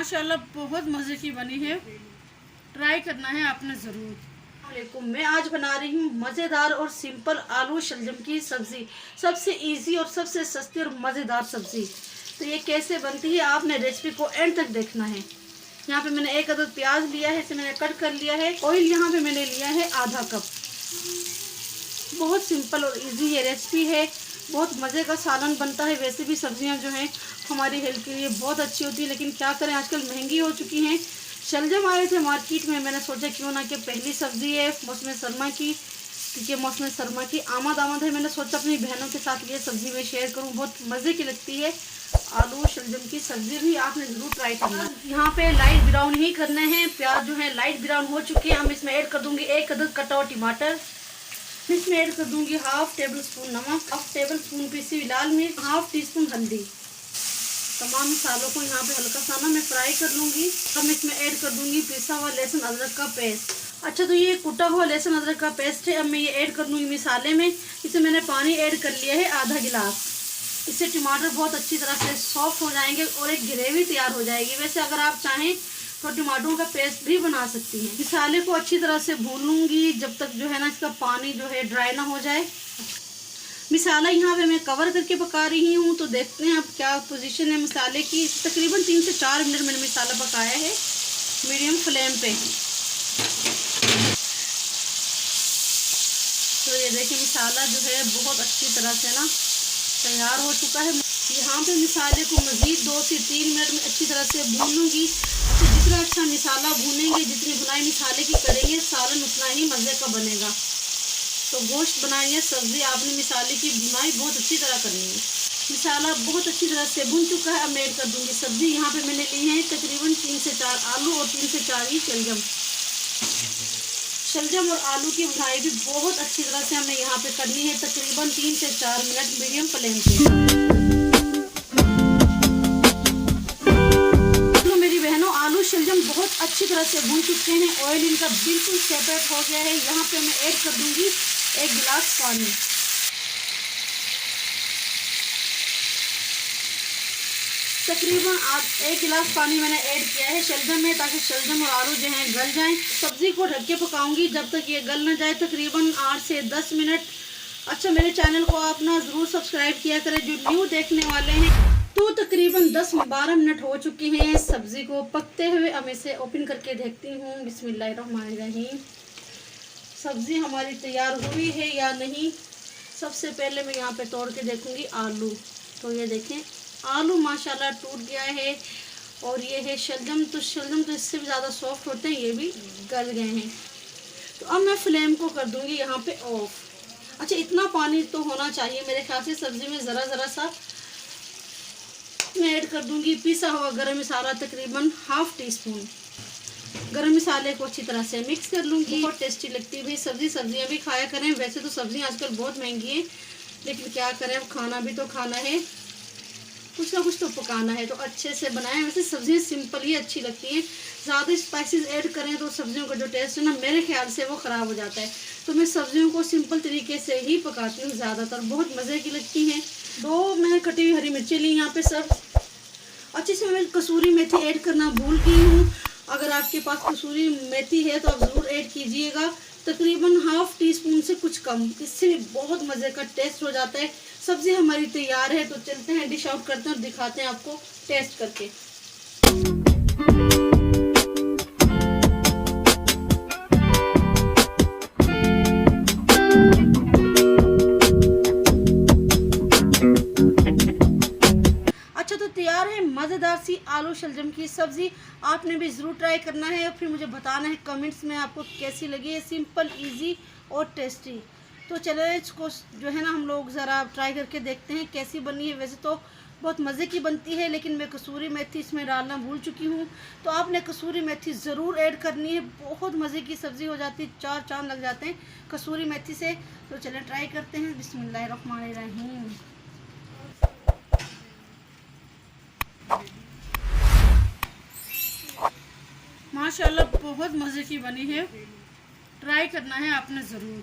माशाल्लाह बहुत मज़े की बनी है, ट्राई करना है आपने ज़रूर। वालेकुम, मैं आज बना रही हूँ मज़ेदार और सिंपल आलू शलजम की सब्ज़ी। सबसे इजी और सबसे सस्ती और मज़ेदार सब्ज़ी। तो ये कैसे बनती है आपने रेसिपी को एंड तक देखना है। यहाँ पे मैंने एक अदद प्याज लिया है, इसे मैंने कट कर लिया है। ऑयल यहाँ पे मैंने लिया है आधा कप। बहुत सिंपल और इजी ये रेसिपी है, बहुत मज़े का सालन बनता है। वैसे भी सब्जियां जो हैं हमारी हेल्थ के लिए बहुत अच्छी होती है, लेकिन क्या करें आजकल महंगी हो चुकी हैं। शलजम आए थे मार्केट में, मैंने सोचा क्यों ना कि पहली सब्ज़ी है मौसम सरमा की, क्योंकि मौसम सरमा की आमद है। मैंने सोचा अपनी बहनों के साथ ये सब्ज़ी में शेयर करूँ, बहुत मज़े की लगती है। आलू शलजम की सब्ज़ी भी आपने ज़रूर ट्राई करना। यहाँ पे लाइट ब्राउन ही करने हैं। प्याज जो है लाइट ब्राउन हो चुके हैं। हम इसमें ऐड कर दूँगी एक अदद कटा हुआ टमाटर। इसमें ऐड कर दूंगी हाफ टेबल स्पून नमक, हाफ टेबल स्पून पीसी हुई लाल मिर्च, हाफ टी स्पून हल्दी। तमाम मसालों को यहाँ पे हल्का सा ना मैं फ्राई कर लूँगी। अब इसमें ऐड कर दूंगी पिसा हुआ लहसुन अदरक का पेस्ट। अच्छा, तो ये कुटा हुआ लहसुन अदरक का पेस्ट है। अब मैं ये ऐड कर दूंगी मसाले में। इसे मैंने पानी ऐड कर लिया है आधा गिलास। इससे टमाटर बहुत अच्छी तरह से सॉफ्ट हो जाएंगे और एक ग्रेवी तैयार हो जाएगी। वैसे अगर आप चाहें तो टमाटरों का पेस्ट भी बना सकती हैं। मसाले को अच्छी तरह से भून लूँगी जब तक जो है ना इसका पानी जो है ड्राई ना हो जाए। मसाला यहाँ पे मैं कवर करके पका रही हूँ, तो देखते हैं अब क्या पोजीशन है मसाले की। तकरीबन 3 से 4 मिनट मैंने मसाला पकाया है मीडियम फ्लेम पे। तो ये देखिए मसाला जो है बहुत अच्छी तरह से ना तैयार हो चुका है। यहाँ पे मसाले को मज़ीद 2 से 3 मिनट में अच्छी तरह से भून लूँगी। तो जितना अच्छा मसाला भूनेंगे, जितनी बुनाई मसाले की करेंगे, सालन उतना ही मज़े का बनेगा। तो गोश्त बनाइए सब्ज़ी, आपने मसाले की बुनाई बहुत अच्छी तरह करनी है। मसाला बहुत अच्छी तरह से भून चुका है। अब मैं ऐड कर दूँगी सब्ज़ी। यहाँ पे मैंने ली है तकरीबन 3 से 4 आलू और 3 से 4 ही शलजम और आलू की बुनाई भी बहुत अच्छी तरह से हमें यहाँ पे करनी है, तकरीबन 3 से 4 मिनट मीडियम फ्लेम पे। आलू शलजम बहुत अच्छी तरह से भून चुके हैं, ऑयल इनका बिल्कुल सेपरेट हो गया है। यहाँ पे मैं ऐड कर दूंगी 1 गिलास पानी। तकरीबन 1 गिलास पानी मैंने ऐड किया है शलजम में, ताकि शलजम और आलू जो हैं गल जाएं। सब्जी को ढक के पकाऊंगी जब तक ये गल ना जाए, तकरीबन 8 से 10 मिनट। अच्छा, मेरे चैनल को आप ना ज़रूर सब्सक्राइब किया करें जो न्यू देखने वाले हैं। तो तकरीबन 10-12 मिनट हो चुके हैं सब्ज़ी को पकते हुए। अब इसे ओपन करके देखती हूँ। बिस्मिल्लाहिर्रहमानिर्रहीम। सब्ज़ी हमारी तैयार हुई है या नहीं। सबसे पहले मैं यहाँ पे तोड़ के देखूँगी आलू। तो ये देखें आलू माशाल्लाह टूट गया है। और ये है शलजम, तो शलजम तो इससे भी ज़्यादा सॉफ्ट होते हैं, ये भी गल गए हैं। तो अब मैं फ्लेम को कर दूँगी यहाँ पे ऑफ। अच्छा, इतना पानी तो होना चाहिए मेरे ख्याल से सब्ज़ी में। ज़रा सा मैं ऐड कर दूंगी पिसा हुआ गरम मसाला, तकरीबन हाफ टी स्पून। गरम मसाले को अच्छी तरह से मिक्स कर लूँगी। बहुत टेस्टी लगती है भाई सब्ज़ी। सब्जियां भी खाया करें। वैसे तो सब्जियां आजकल बहुत महंगी हैं, लेकिन क्या करें, अब खाना भी तो खाना है, कुछ ना कुछ तो पकाना है, तो अच्छे से बनाएं। वैसे सब्जियां सिंपल ही अच्छी लगती हैं। ज़्यादा स्पाइसेस ऐड करें तो सब्जियों का जो टेस्ट है ना, मेरे ख्याल से वो ख़राब हो जाता है। तो मैं सब्जियों को सिंपल तरीके से ही पकाती हूँ ज़्यादातर, बहुत मज़े की लगती हैं। 2 मैंने कटी हुई हरी मिर्ची ली यहाँ पे सब। अच्छे से मैं कसूरी मेथी ऐड करना भूल गई हूँ। अगर आपके पास कसूरी मेथी है तो आप ज़रूर ऐड कीजिएगा, तकरीबन हाफ टी स्पून से कुछ कम। इससे भी बहुत मज़े का टेस्ट हो जाता है। सब्ज़ी हमारी तैयार है, तो चलते हैं डिश आउट करते हैं और दिखाते हैं आपको टेस्ट करके। तैयार है मज़ेदार सी आलू शलजम की सब्ज़ी। आपने भी ज़रूर ट्राई करना है और फिर मुझे बताना है कमेंट्स में आपको कैसी लगी है। सिंपल, इजी और टेस्टी। तो चलिए इसको जो है ना हम लोग ज़रा ट्राई करके देखते हैं कैसी बनी है। वैसे तो बहुत मज़े की बनती है, लेकिन मैं कसूरी मेथी इसमें डालना भूल चुकी हूँ, तो आपने कसूरी मेथी ज़रूर ऐड करनी है। बहुत मज़े की सब्ज़ी हो जाती है, 4 चांद लग जाते हैं कसूरी मेथी से। तो चलिए ट्राई करते हैं। बिस्मिल्लाहिर्रहमानिर्रहीम। माशाल्लाह बहुत मज़े की बनी है, ट्राई करना है आपने ज़रूर।